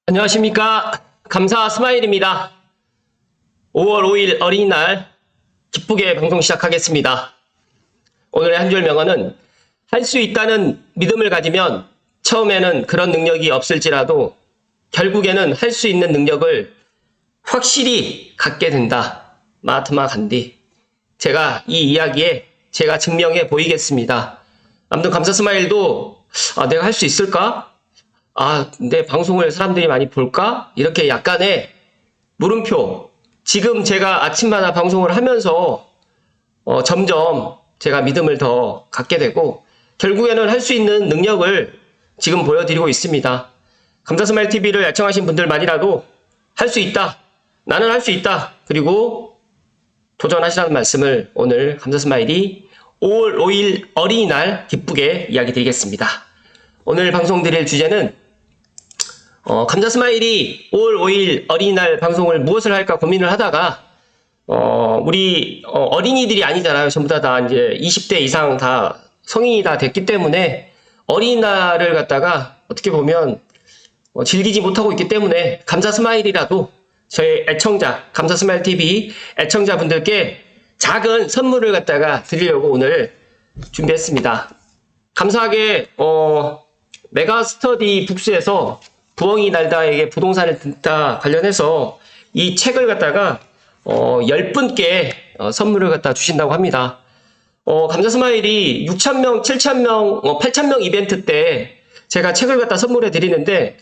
안녕하십니까. 감사 스마일입니다. 5월 5일 어린이날 기쁘게 방송 시작하겠습니다. 오늘의 한 줄 명언은 할 수 있다는 믿음을 가지면 처음에는 그런 능력이 없을지라도 결국에는 할 수 있는 능력을 확실히 갖게 된다. 마하트마 간디. 제가 이 이야기에 제가 증명해 보이겠습니다. 아무튼 감사 스마일도 내가 할 수 있을까? 내 방송을 사람들이 많이 볼까? 이렇게 약간의 물음표. 지금 제가 아침마다 방송을 하면서 점점 제가 믿음을 더 갖게 되고 결국에는 할 수 있는 능력을 지금 보여드리고 있습니다. 감사스마일 TV를 애청하신 분들만이라도 할 수 있다. 나는 할 수 있다. 그리고 도전하시라는 말씀을 오늘 감사스마일이 5월 5일 어린이날 기쁘게 이야기 드리겠습니다. 오늘 방송 드릴 주제는 감사스마일이 5월 5일 어린이날 방송을 무엇을 할까 고민을 하다가 우리 어린이들이 아니잖아요. 전부 다 이제 20대 이상 다 성인이 다 됐기 때문에 어린이날을 갖다가 어떻게 보면 즐기지 못하고 있기 때문에 감사스마일이라도 저희 애청자 감사스마일 TV 애청자분들께 작은 선물을 갖다가 드리려고 오늘 준비했습니다. 감사하게 메가스터디 북스에서 부엉이 날다에게 부동산을 듣다 관련해서 이 책을 갖다가 10분께 선물을 갖다 주신다고 합니다. 감사스마일이 6,000명, 7,000명, 8,000명 이벤트 때 제가 책을 갖다 선물해 드리는데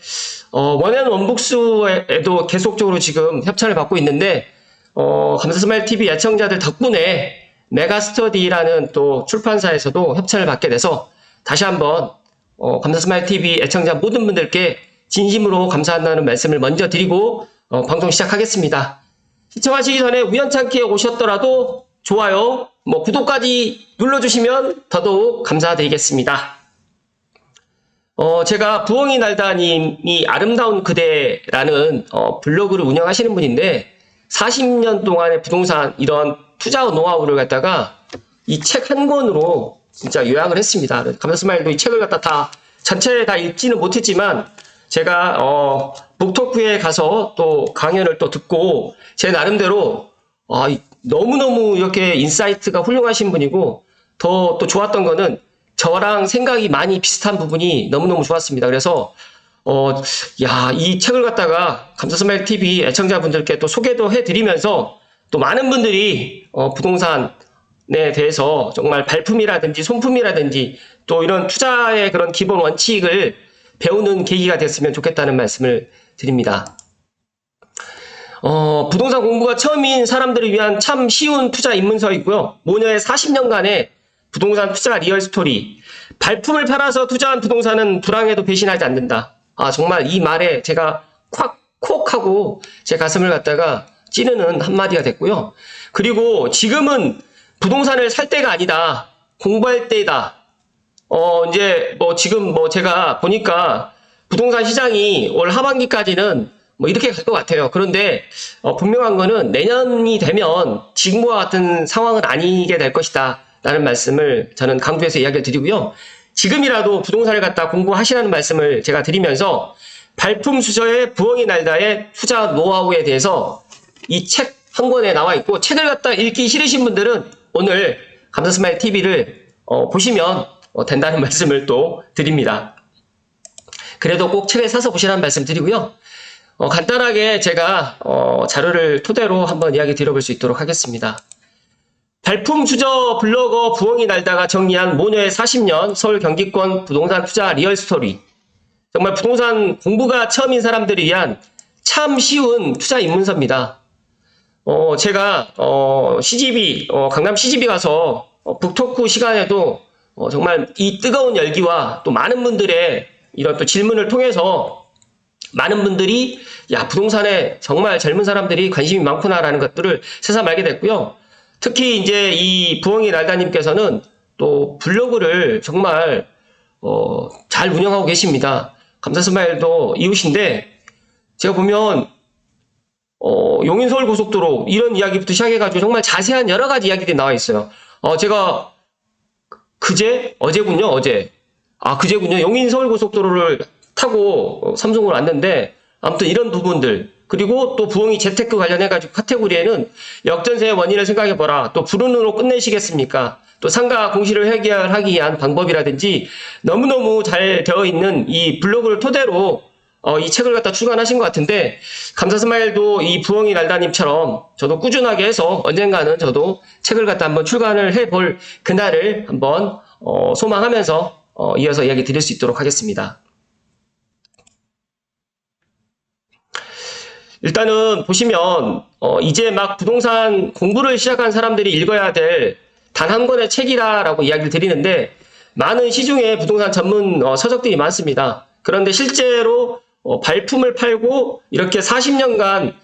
원앤원북스에도 계속적으로 지금 협찬을 받고 있는데 감사스마일 TV 애청자들 덕분에 메가스터디라는 또 출판사에서도 협찬을 받게 돼서 다시 한번 감사스마일 TV 애청자 모든 분들께 진심으로 감사한다는 말씀을 먼저 드리고 방송 시작하겠습니다. 시청하시기 전에 우연찮게 오셨더라도 좋아요, 구독까지 눌러주시면 더더욱 감사드리겠습니다. 제가 부엉이 날다님이 아름다운 그대라는 블로그를 운영하시는 분인데 40년 동안의 부동산 이런 투자 노하우를 갖다가 이 책 한 권으로 진짜 요약을 했습니다. 감사스마일도 이 책을 갖다 다 전체 다 읽지는 못했지만 제가 북토크에 가서 또 강연을 또 듣고 제 나름대로 너무너무 이렇게 인사이트가 훌륭하신 분이고 더 또 좋았던 거는 저랑 생각이 많이 비슷한 부분이 너무너무 좋았습니다. 그래서 이 책을 갖다가 감사스마일 TV 애청자분들께 또 소개도 해드리면서 또 많은 분들이 부동산에 대해서 정말 발품이라든지 손품이라든지 또 이런 투자의 그런 기본 원칙을 배우는 계기가 됐으면 좋겠다는 말씀을 드립니다. 부동산 공부가 처음인 사람들을 위한 참 쉬운 투자 입문서이고요. 모녀의 40년간의 부동산 투자 리얼 스토리. 발품을 팔아서 투자한 부동산은 불황에도 배신하지 않는다. 정말 이 말에 제가 콕 하고 제 가슴을 갖다가 찌르는 한마디가 됐고요. 그리고 지금은 부동산을 살 때가 아니다. 공부할 때다. 이제 지금 제가 보니까 부동산 시장이 올 하반기까지는 이렇게 갈 것 같아요. 그런데 분명한 거는 내년이 되면 지금과 같은 상황은 아니게 될 것이다 라는 말씀을 저는 강조해서 이야기를 드리고요. 지금이라도 부동산을 갖다 공부하시라는 말씀을 제가 드리면서 발품 수저의 부엉이 날다의 투자 노하우에 대해서 이 책 한 권에 나와 있고 책을 갖다 읽기 싫으신 분들은 오늘 감사스마일 TV를 보시면 된다는 말씀을 또 드립니다. 그래도 꼭 책을 사서 보시라는 말씀 드리고요. 간단하게 제가 자료를 토대로 한번 이야기 드려볼 수 있도록 하겠습니다. 발품 주저 블로거 부엉이 날다가 정리한 모녀의 40년 서울 경기권 부동산 투자 리얼 스토리. 정말 부동산 공부가 처음인 사람들을 위한 참 쉬운 투자 입문서입니다. 제가 CGV 강남 CGV 가서 북토크 시간에도 정말 이 뜨거운 열기와 또 많은 분들의 이런 또 질문을 통해서 많은 분들이 부동산에 정말 젊은 사람들이 관심이 많구나라는 것들을 새삼 알게 됐고요. 특히 이제 이 부엉이 날다님께서는 또 블로그를 정말 잘 운영하고 계십니다. 감사스마일도 이웃인데 제가 보면 용인서울고속도로 이런 이야기부터 시작해가지고 정말 자세한 여러 가지 이야기들이 나와 있어요. 제가 어제군요. 그제군요. 용인서울고속도로를 타고 삼성으로 왔는데 아무튼 이런 부분들, 그리고 또 부엉이 재테크 관련해가지고 카테고리에는 역전세의 원인을 생각해보라. 또 불운으로 끝내시겠습니까? 또 상가 공시를 해결하기 위한 방법이라든지 너무너무 잘 되어 있는 이 블로그를 토대로 이 책을 갖다 출간하신 것 같은데, 감사스마일도 이 부엉이 날다님처럼 저도 꾸준하게 해서 언젠가는 저도 책을 갖다 한번 출간을 해볼 그날을 한번 소망하면서 이어서 이야기 드릴 수 있도록 하겠습니다. 일단은 보시면 이제 막 부동산 공부를 시작한 사람들이 읽어야 될 단 한 권의 책이라고 이야기를 드리는데, 많은 시중에 부동산 전문 서적들이 많습니다. 그런데 실제로 발품을 팔고 이렇게 40년간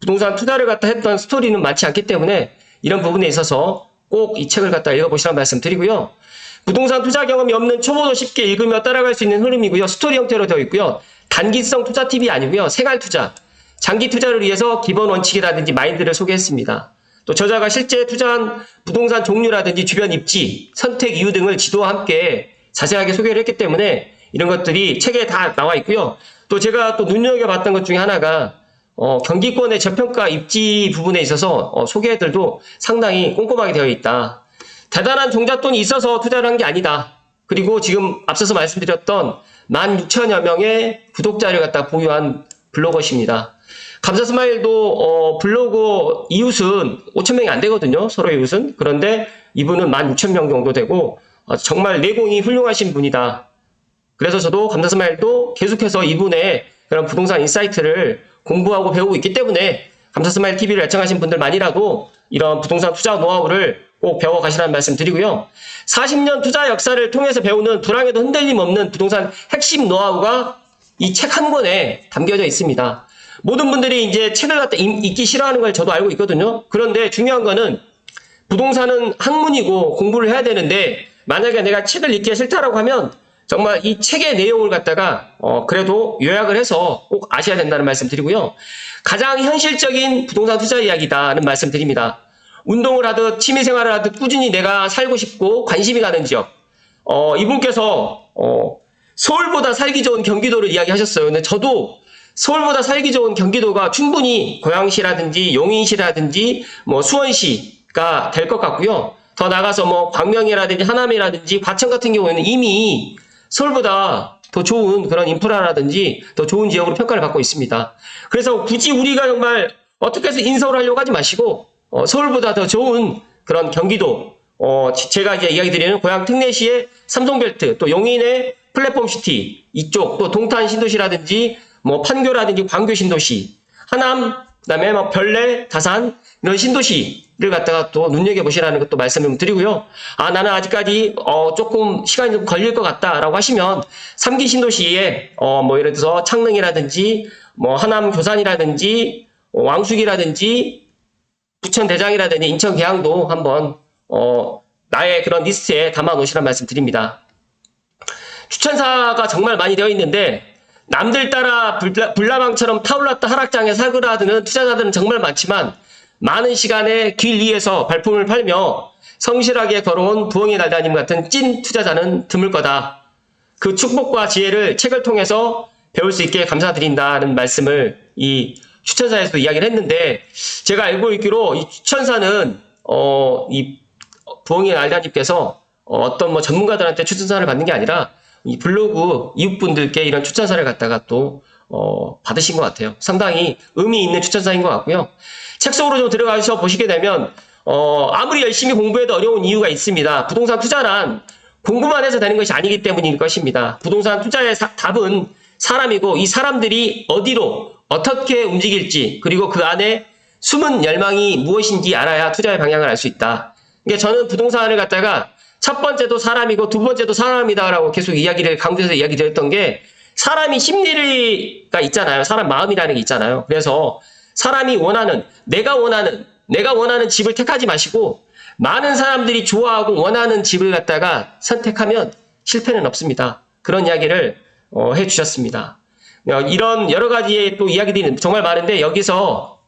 부동산 투자를 갖다 했던 스토리는 많지 않기 때문에 이런 부분에 있어서 꼭 이 책을 갖다 읽어보시라는 말씀 드리고요. 부동산 투자 경험이 없는 초보도 쉽게 읽으며 따라갈 수 있는 흐름이고요. 스토리 형태로 되어 있고요. 단기성 투자 팁이 아니고요. 생활 투자, 장기 투자를 위해서 기본 원칙이라든지 마인드를 소개했습니다. 또 저자가 실제 투자한 부동산 종류라든지 주변 입지, 선택 이유 등을 지도와 함께 자세하게 소개를 했기 때문에 이런 것들이 책에 다 나와 있고요. 또 제가 또 눈여겨봤던 것 중에 하나가 경기권의 저평가 입지 부분에 있어서 소개들도 상당히 꼼꼼하게 되어 있다. 대단한 종잣돈이 있어서 투자를 한 게 아니다. 그리고 지금 앞서서 말씀드렸던 16,000여 명의 구독자를 갖다 보유한 블로거십니다. 감사스마일도 블로그 이웃은 5,000명이 안 되거든요. 서로 이웃은. 그런데 이분은 16,000명 정도 되고 정말 내공이 훌륭하신 분이다. 그래서 저도 감사스마일도 계속해서 이분의 그런 부동산 인사이트를 공부하고 배우고 있기 때문에 감사스마일 TV를 애청하신 분들만이라도 이런 부동산 투자 노하우를 꼭 배워가시라는 말씀 드리고요. 40년 투자 역사를 통해서 배우는 불황에도 흔들림 없는 부동산 핵심 노하우가 이 책 한 권에 담겨져 있습니다. 모든 분들이 이제 책을 갖다 읽기 싫어하는 걸 저도 알고 있거든요. 그런데 중요한 거는 부동산은 학문이고 공부를 해야 되는데, 만약에 내가 책을 읽기 싫다라고 하면 정말 이 책의 내용을 갖다가 그래도 요약을 해서 꼭 아셔야 된다는 말씀 드리고요. 가장 현실적인 부동산 투자 이야기다는 말씀 드립니다. 운동을 하듯 취미생활을 하듯 꾸준히 내가 살고 싶고 관심이 가는 지역. 이분께서 서울보다 살기 좋은 경기도를 이야기하셨어요. 근데 저도 서울보다 살기 좋은 경기도가 충분히 고양시라든지 용인시라든지 수원시가 될 것 같고요. 더 나가서 광명이라든지 하남이라든지 과천 같은 경우에는 이미 서울보다 더 좋은 그런 인프라라든지 더 좋은 지역으로 평가를 받고 있습니다. 그래서 굳이 우리가 정말 어떻게 해서 인서울 하려고 하지 마시고 서울보다 더 좋은 그런 경기도, 제가 이제 이야기 드리는 고양 특례시의 삼성벨트, 또 용인의 플랫폼시티 이쪽, 또 동탄 신도시라든지 판교라든지 광교 신도시, 하남, 그다음에 별내, 다산 이런 신도시를 갖다가 또 눈여겨보시라는 것도 말씀 좀 드리고요. 나는 아직까지 조금 시간이 좀 걸릴 것 같다라고 하시면 3기 신도시에 예를 들어서 창릉이라든지 하남 교산이라든지 왕숙이라든지 부천 대장이라든지 인천 계양도 한번 나의 그런 리스트에 담아 놓으시라는 말씀 드립니다. 추천사가 정말 많이 되어 있는데, 남들 따라 불나방처럼 타올랐다 하락장에 사그라드는 투자자들은 정말 많지만, 많은 시간에 길 위에서 발품을 팔며 성실하게 걸어온 부엉이 날다님 같은 찐 투자자는 드물 거다. 그 축복과 지혜를 책을 통해서 배울 수 있게 감사드린다는 말씀을 이 추천사에서도 이야기를 했는데, 제가 알고 있기로 이 추천사는 이 부엉이 날다님께서 어떤 전문가들한테 추천사를 받는 게 아니라 이 블로그 이웃분들께 이런 추천사를 갖다가 또 받으신 것 같아요. 상당히 의미 있는 추천사인 것 같고요. 책 속으로 좀 들어가서 보시게 되면 아무리 열심히 공부해도 어려운 이유가 있습니다. 부동산 투자란 공부만 해서 되는 것이 아니기 때문일 것입니다. 부동산 투자의 답은 사람이고, 이 사람들이 어디로 어떻게 움직일지, 그리고 그 안에 숨은 열망이 무엇인지 알아야 투자의 방향을 알 수 있다. 그러니까 저는 부동산을 갖다가 첫 번째도 사람이고 두 번째도 사람이다라고 계속 이야기를 강조해서 이야기 드렸던 게, 사람이 심리가 있잖아요. 사람 마음이라는 게 있잖아요. 그래서 사람이 원하는, 내가 원하는 집을 택하지 마시고 많은 사람들이 좋아하고 원하는 집을 갖다가 선택하면 실패는 없습니다. 그런 이야기를 해주셨습니다. 이런 여러 가지의 또 이야기들이 정말 많은데, 여기서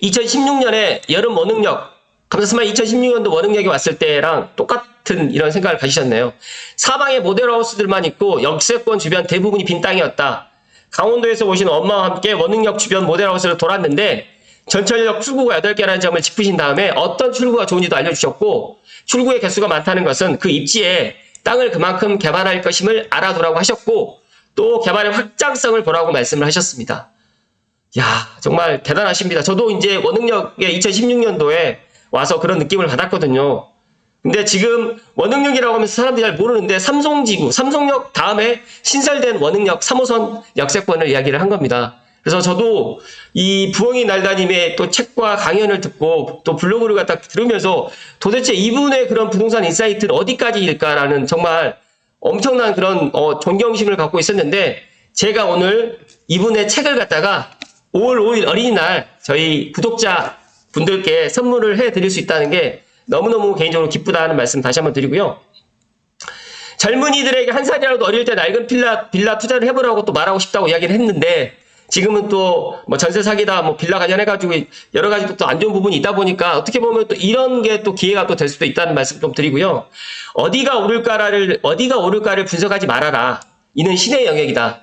2016년에 여름 원흥역, 감사스마일 2016년도 원흥역에 왔을 때랑 똑같은 이런 생각을 가지셨네요. 사방에 모델하우스들만 있고 역세권 주변 대부분이 빈 땅이었다. 강원도에서 오신 엄마와 함께 원흥역 주변 모델하우스를 돌았는데 전철역 출구가 8개라는 점을 짚으신 다음에 어떤 출구가 좋은지도 알려주셨고 출구의 개수가 많다는 것은 그 입지에 땅을 그만큼 개발할 것임을 알아두라고 하셨고 또 개발의 확장성을 보라고 말씀을 하셨습니다. 야, 정말 대단하십니다. 저도 이제 원흥역에 2016년도에 와서 그런 느낌을 받았거든요. 근데 지금 원흥역이라고 하면서 사람들이 잘 모르는데 삼성지구, 삼성역 다음에 신설된 원흥역 3호선 역세권을 이야기를 한 겁니다. 그래서 저도 이 부엉이 날다님의 또 책과 강연을 듣고 또 블로그를 갖다 들으면서 도대체 이분의 그런 부동산 인사이트는 어디까지일까라는 정말 엄청난 그런 존경심을 갖고 있었는데 제가 오늘 이분의 책을 갖다가 5월 5일 어린이날 저희 구독자 분들께 선물을 해드릴 수 있다는 게 너무너무 개인적으로 기쁘다는 말씀 다시 한번 드리고요. 젊은이들에게 한 살이라도 어릴 때 낡은 빌라 투자를 해보라고 또 말하고 싶다고 이야기를 했는데 지금은 또 뭐 전세 사기다 뭐 빌라 관련해가지고 여러 가지 또 안 좋은 부분이 있다 보니까 어떻게 보면 또 이런 게 또 기회가 또 될 수도 있다는 말씀 좀 드리고요. 어디가 오를까를 분석하지 말아라. 이는 신의 영역이다.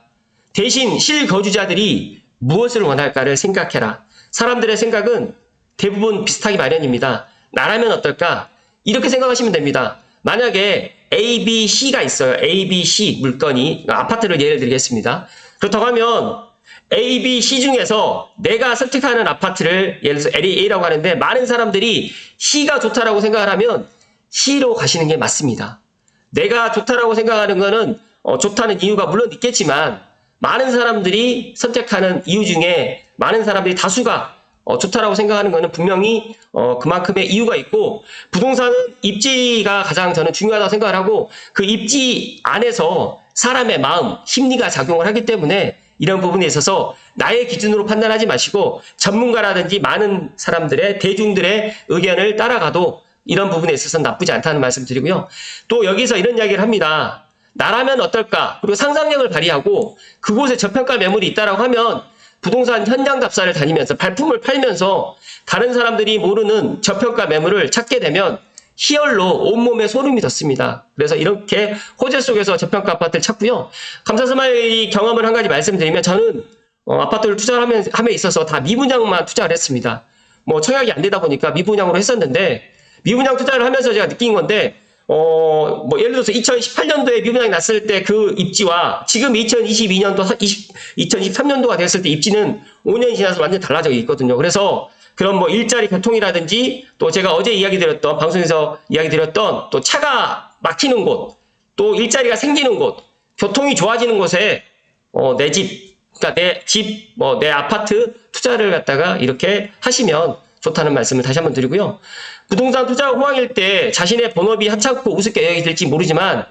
대신 실거주자들이 무엇을 원할까를 생각해라. 사람들의 생각은 대부분 비슷하기 마련입니다. 나라면 어떨까? 이렇게 생각하시면 됩니다. 만약에 A, B, C가 있어요. A, B, C 물건이 아파트를 예를 들겠습니다. 그렇다고 하면 A, B, C 중에서 내가 선택하는 아파트를 예를 들어서 A라고 하는데 많은 사람들이 C가 좋다라고 생각을 하면 C로 가시는 게 맞습니다. 내가 좋다라고 생각하는 거는 좋다는 이유가 물론 있겠지만 많은 사람들이 선택하는 이유 중에 많은 사람들이 다수가 좋다라고 생각하는 거는 분명히 그만큼의 이유가 있고 부동산은 입지가 가장 저는 중요하다고 생각을 하고 그 입지 안에서 사람의 마음, 심리가 작용을 하기 때문에 이런 부분에 있어서 나의 기준으로 판단하지 마시고 전문가라든지 많은 사람들의 대중들의 의견을 따라가도 이런 부분에 있어서는 나쁘지 않다는 말씀 드리고요. 또 여기서 이런 이야기를 합니다. 나라면 어떨까? 그리고 상상력을 발휘하고 그곳에 저평가 매물이 있다라고 하면 부동산 현장 답사를 다니면서 발품을 팔면서 다른 사람들이 모르는 저평가 매물을 찾게 되면 희열로 온몸에 소름이 돋습니다. 그래서 이렇게 호재 속에서 저평가 아파트를 찾고요. 감사스마일이 경험을 한 가지 말씀드리면 저는 아파트를 투자를 함에 있어서 다 미분양만 투자를 했습니다. 뭐 청약이 안 되다 보니까 미분양으로 했었는데 미분양 투자를 하면서 제가 느낀 건데 뭐 예를 들어서 2018년도에 미분양이 났을 때 그 입지와 지금 2022년도, 2023년도가 됐을 때 입지는 5년이 지나서 완전히 달라져 있거든요. 그래서 그런 뭐 일자리 교통이라든지 또 제가 어제 이야기 드렸던 방송에서 이야기 드렸던 또 차가 막히는 곳, 또 일자리가 생기는 곳, 교통이 좋아지는 곳에 내 집, 그러니까 내 집, 내 아파트 투자를 갖다가 이렇게 하시면 좋다는 말씀을 다시 한번 드리고요. 부동산 투자 호황일 때 자신의 본업이 한창고 우습게 여겨지 될지 모르지만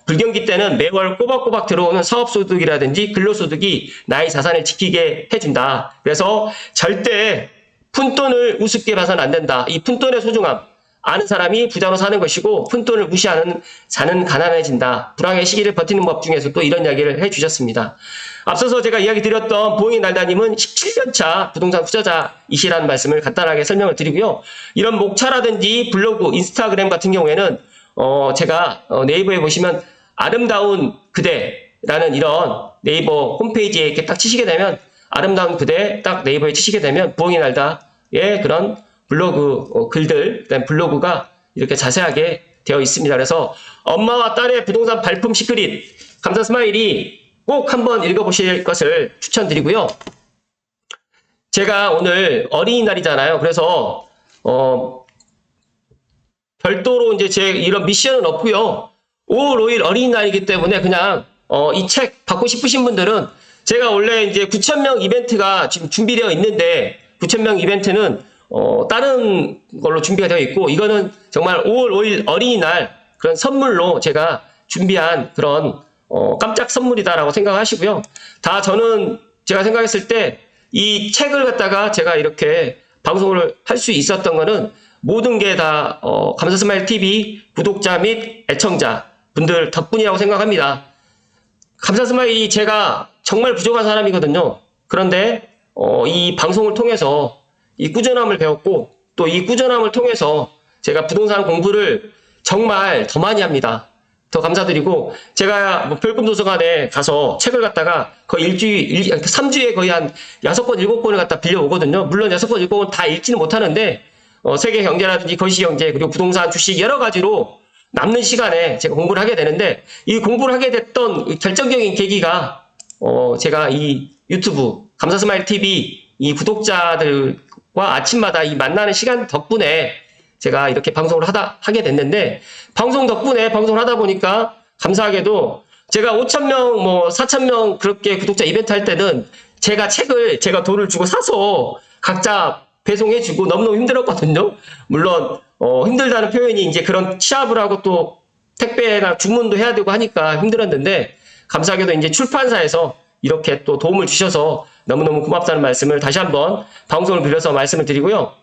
불경기 때는 매월 꼬박꼬박 들어오는 사업소득이라든지 근로소득이 나의 자산을 지키게 해준다. 그래서 절대 푼돈을 우습게 봐서는 안 된다. 이 푼돈의 소중함 아는 사람이 부자로 사는 것이고 푼돈을 무시하는 자는 가난해진다. 불황의 시기를 버티는 법 중에서 또 이런 이야기를 해주셨습니다. 앞서서 제가 이야기 드렸던 부엉이 날다님은 17년차 부동산 투자자이시라는 말씀을 간단하게 설명을 드리고요. 이런 목차라든지 블로그, 인스타그램 같은 경우에는 제가 네이버에 보시면 아름다운 그대라는 이런 네이버 홈페이지에 이렇게 딱 치시게 되면 아름다운 그대 딱 네이버에 치시게 되면 부엉이 날다의 그런 블로그 글들, 그다음 블로그가 이렇게 자세하게 되어 있습니다. 그래서 엄마와 딸의 부동산 발품 시크릿 감사 스마일이 꼭 한번 읽어보실 것을 추천드리고요. 제가 오늘 어린이날이잖아요. 그래서 별도로 이제 제 이런 미션은 없고요. 5월 5일 어린이날이기 때문에 그냥 이 책 받고 싶으신 분들은 제가 원래 이제 9,000명 이벤트가 지금 준비되어 있는데 9,000명 이벤트는 다른 걸로 준비가 되어 있고 이거는 정말 5월 5일 어린이날 그런 선물로 제가 준비한 그런 깜짝 선물이다라고 생각하시고요. 다 저는 제가 생각했을 때 이 책을 갖다가 제가 이렇게 방송을 할 수 있었던 거는 모든 게 다 감사스마일 TV 구독자 및 애청자 분들 덕분이라고 생각합니다. 감사스마일이 제가 정말 부족한 사람이거든요. 그런데 이 방송을 통해서 이 꾸준함을 배웠고 또 이 꾸준함을 통해서 제가 부동산 공부를 정말 더 많이 합니다. 더 감사드리고, 제가 뭐 별금도서관에 가서 책을 갖다가 거의 3주에 거의 한 6권, 7권을 갖다 빌려오거든요. 물론 6권, 7권 다 읽지는 못하는데, 세계 경제라든지 거시 경제, 그리고 부동산, 주식 여러 가지로 남는 시간에 제가 공부를 하게 되는데, 이 공부를 하게 됐던 결정적인 계기가, 제가 이 유튜브, 감사스마일 TV, 이 구독자들과 아침마다 이 만나는 시간 덕분에 제가 이렇게 방송을 하게 됐는데, 방송 덕분에 방송을 하다 보니까 감사하게도 제가 5,000명, 뭐 4,000명 그렇게 구독자 이벤트 할 때는 제가 책을 제가 돈을 주고 사서 각자 배송해주고 너무너무 힘들었거든요. 물론 힘들다는 표현이 이제 그런 취합을 하고 또 택배나 주문도 해야 되고 하니까 힘들었는데, 감사하게도 이제 출판사에서 이렇게 또 도움을 주셔서 너무너무 고맙다는 말씀을 다시 한번 방송을 빌려서 말씀을 드리고요.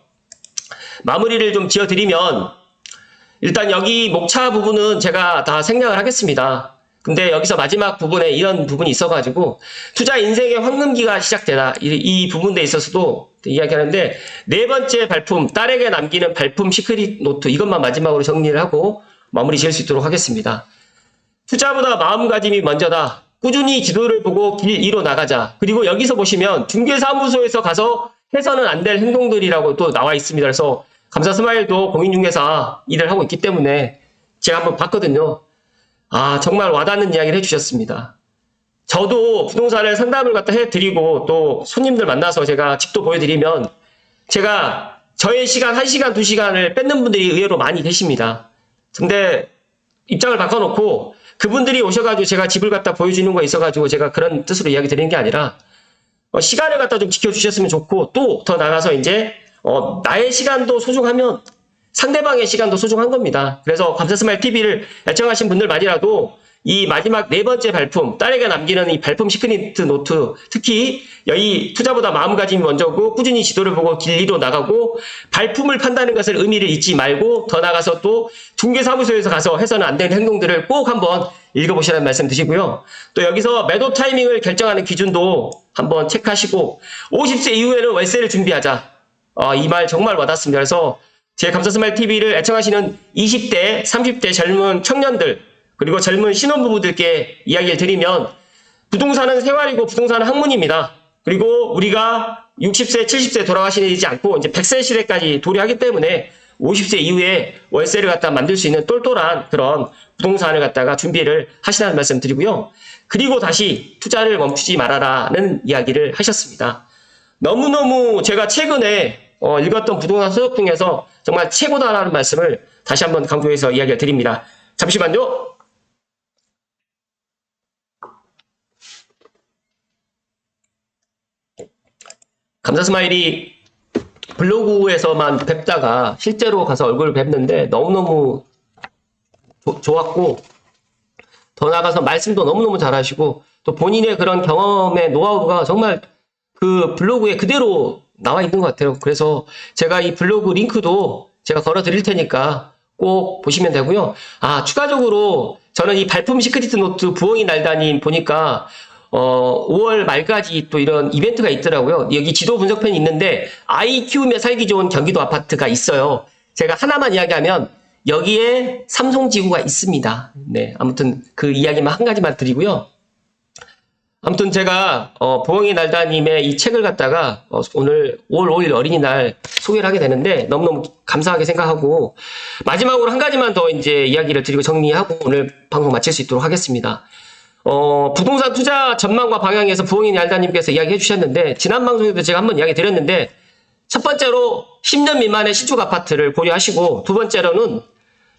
마무리를 좀 지어드리면, 일단 여기 목차 부분은 제가 다 생략을 하겠습니다. 근데 여기서 마지막 부분에 이런 부분이 있어가지고, 투자 인생의 황금기가 시작되다. 이 부분에 있어서도 이야기하는데, 네 번째 발품, 딸에게 남기는 발품 시크릿 노트, 이것만 마지막으로 정리를 하고 마무리 지을 수 있도록 하겠습니다. 투자보다 마음가짐이 먼저다. 꾸준히 지도를 보고 길 이로 나가자. 그리고 여기서 보시면 중개사무소에서 가서 해서는 안 될 행동들이라고 또 나와 있습니다. 그래서 감사스마일도 공인중개사 일을 하고 있기 때문에 제가 한번 봤거든요. 아, 정말 와닿는 이야기를 해주셨습니다. 저도 부동산을 상담을 갖다 해드리고 또 손님들 만나서 제가 집도 보여드리면 제가 저의 시간 1시간, 2시간을 뺏는 분들이 의외로 많이 계십니다. 근데 입장을 바꿔놓고 그분들이 오셔가지고 제가 집을 갖다 보여주는 거 있어가지고 제가 그런 뜻으로 이야기 드리는 게 아니라, 시간을 갖다 좀 지켜주셨으면 좋고, 또 더 나가서 이제 나의 시간도 소중하면 상대방의 시간도 소중한 겁니다. 그래서 감사스마일 TV를 애청하신 분들만이라도 이 마지막 네 번째 발품, 딸에게 남기는 이 발품 시크릿 노트, 특히 이 투자보다 마음가짐이 먼저고 꾸준히 지도를 보고 길 위로 나가고 발품을 판다는 것을 의미를 잊지 말고, 더 나가서 또 중개사무소에서 가서 해서는 안 되는 행동들을 꼭 한번 읽어보시라는 말씀 드시고요. 또 여기서 매도 타이밍을 결정하는 기준도 한번 체크하시고, 50세 이후에는 월세를 준비하자. 이 말 정말 와닿습니다. 그래서 제 감사스마일 TV를 애청하시는 20대, 30대 젊은 청년들, 그리고 젊은 신혼부부들께 이야기를 드리면, 부동산은 생활이고 부동산은 학문입니다. 그리고 우리가 60세, 70세 돌아가시지 않고 이제 100세 시대까지 도래하기 때문에 50세 이후에 월세를 갖다 만들 수 있는 똘똘한 그런 부동산을 갖다가 준비를 하시라는 말씀 드리고요. 그리고 다시 투자를 멈추지 말아라는 이야기를 하셨습니다. 너무너무 제가 최근에 읽었던 부동산 서적 중에서 정말 최고다라는 말씀을 다시 한번 강조해서 이야기를 드립니다. 잠시만요. 감사스마일이 블로그에서만 뵙다가 실제로 가서 얼굴을 뵙는데 너무너무 좋았고, 더 나아가서 말씀도 너무너무 잘하시고, 또 본인의 그런 경험의 노하우가 정말 그 블로그에 그대로 나와 있는 것 같아요. 그래서 제가 이 블로그 링크도 제가 걸어 드릴 테니까 꼭 보시면 되고요. 추가적으로 저는 이 발품 시크릿 노트 부엉이 날다님 보니까 5월 말까지 또 이런 이벤트가 있더라고요. 여기 지도 분석편이 있는데 아이 키우며 살기 좋은 경기도 아파트가 있어요. 제가 하나만 이야기하면 여기에 삼성지구가 있습니다. 네, 아무튼 그 이야기만 한 가지만 드리고요. 아무튼 제가 부엉이 날다님의 이 책을 갖다가 오늘 5월 5일 어린이날 소개를 하게 되는데 너무너무 감사하게 생각하고, 마지막으로 한 가지만 더 이제 이야기를 드리고 정리하고 오늘 방송 마칠 수 있도록 하겠습니다. 부동산 투자 전망과 방향에서 부엉이 날다님께서 이야기해 주셨는데, 지난 방송에도 제가 한번 이야기 드렸는데, 첫 번째로 10년 미만의 신축 아파트를 고려하시고, 두 번째로는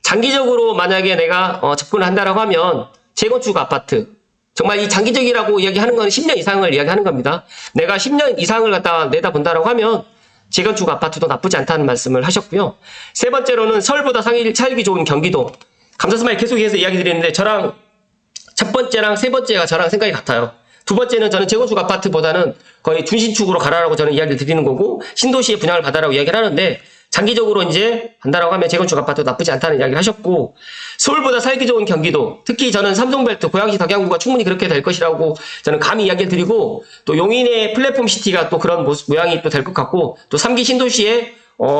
장기적으로 만약에 내가 접근을 한다라고 하면 재건축 아파트, 정말 이 장기적이라고 이야기하는 건 10년 이상을 이야기하는 겁니다. 내가 10년 이상을 갖다 내다본다라고 하면 재건축 아파트도 나쁘지 않다는 말씀을 하셨고요. 세 번째로는 서울보다 살기 좋은 경기도. 감사스마일 계속해서 이야기 드리는데 저랑 첫 번째랑 세 번째가 저랑 생각이 같아요. 두 번째는 저는 재건축 아파트보다는 거의 준신축으로 가라라고 저는 이야기를 드리는 거고, 신도시에 분양을 받아라고 이야기를 하는데, 장기적으로 이제 한다라고 하면 재건축 아파트 나쁘지 않다는 이야기를 하셨고, 서울보다 살기 좋은 경기도, 특히 저는 삼성벨트, 고양시 덕양구가 충분히 그렇게 될 것이라고 저는 감히 이야기를 드리고, 또 용인의 플랫폼 시티가 또 그런 모양이 또 될 것 같고, 또 3기 신도시에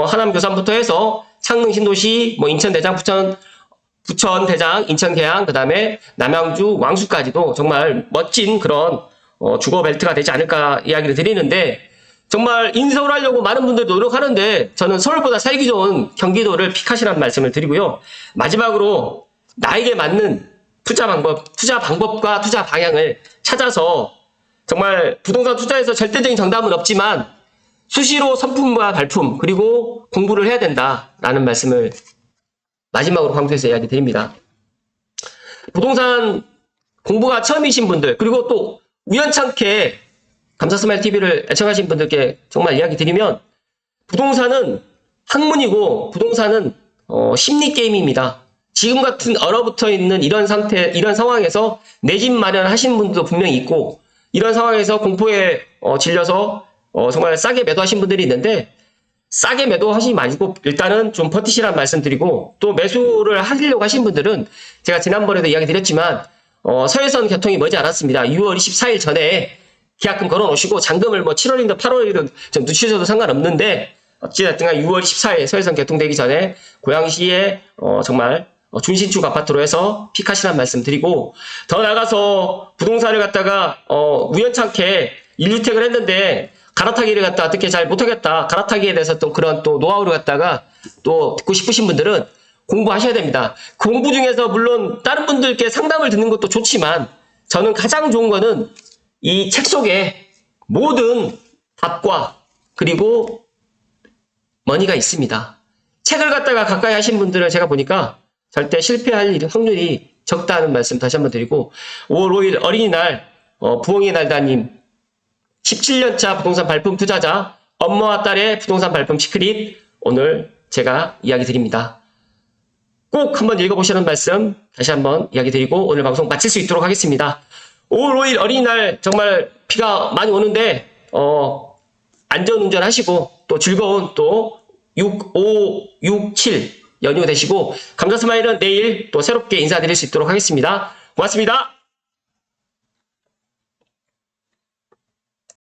하남 교산부터 해서 창릉 신도시, 인천 대장 부천 부천, 대장, 인천, 계양, 그 다음에 남양주, 왕수까지도 정말 멋진 그런 주거 벨트가 되지 않을까 이야기를 드리는데, 정말 인서울 하려고 많은 분들이 노력하는데 저는 서울보다 살기 좋은 경기도를 픽하시라는 말씀을 드리고요. 마지막으로 나에게 맞는 투자 방법과 투자 방향을 찾아서, 정말 부동산 투자에서 절대적인 정답은 없지만 수시로 선품과 발품 그리고 공부를 해야 된다라는 말씀을 마지막으로 방송에서 이야기 드립니다. 부동산 공부가 처음이신 분들, 그리고 또 우연찮게 감사스마일 TV를 애청하신 분들께 정말 이야기 드리면, 부동산은 학문이고 부동산은 심리 게임입니다. 지금 같은 얼어붙어 있는 이런 상태, 이런 상황에서 내 집 마련하신 분들도 분명히 있고, 이런 상황에서 공포에 질려서 정말 싸게 매도하신 분들이 있는데, 싸게 매도하시지 마시고 일단은 좀 버티시라는 말씀드리고, 또 매수를 하시려고 하신 분들은 제가 지난번에도 이야기 드렸지만 서해선 개통이 머지 않았습니다. 6월 24일 전에 계약금 걸어 놓으시고, 잔금을 뭐 7월이든 8월이든 좀 늦추셔도 상관없는데, 어찌됐든 6월 14일 서해선 개통되기 전에 고양시에 정말 준신축 아파트로 해서 픽하시라는 말씀 드리고, 더 나가서 부동산을 갖다가 우연찮게 1주택을 했는데 갈아타기를 갖다 어떻게 잘 못하겠다, 갈아타기에 대해서 또 그런 또 노하우를 갖다가 또 듣고 싶으신 분들은 공부하셔야 됩니다. 공부 중에서 물론 다른 분들께 상담을 듣는 것도 좋지만, 저는 가장 좋은 거는 이 책 속에 모든 답과 그리고 머니가 있습니다. 책을 갖다가 가까이 하신 분들을 제가 보니까 절대 실패할 확률이 적다는 말씀 다시 한번 드리고, 5월 5일 어린이날 부엉이 날다님 17년차 부동산 발품 투자자, 엄마와 딸의 부동산 발품 시크릿, 오늘 제가 이야기 드립니다. 꼭 한번 읽어보시라는 말씀 다시 한번 이야기 드리고 오늘 방송 마칠 수 있도록 하겠습니다. 5월 5일 어린이날 정말 비가 많이 오는데 안전운전 하시고 또 즐거운 또 6, 5, 6, 7 연휴 되시고, 감사스마일은 내일 또 새롭게 인사드릴 수 있도록 하겠습니다. 고맙습니다.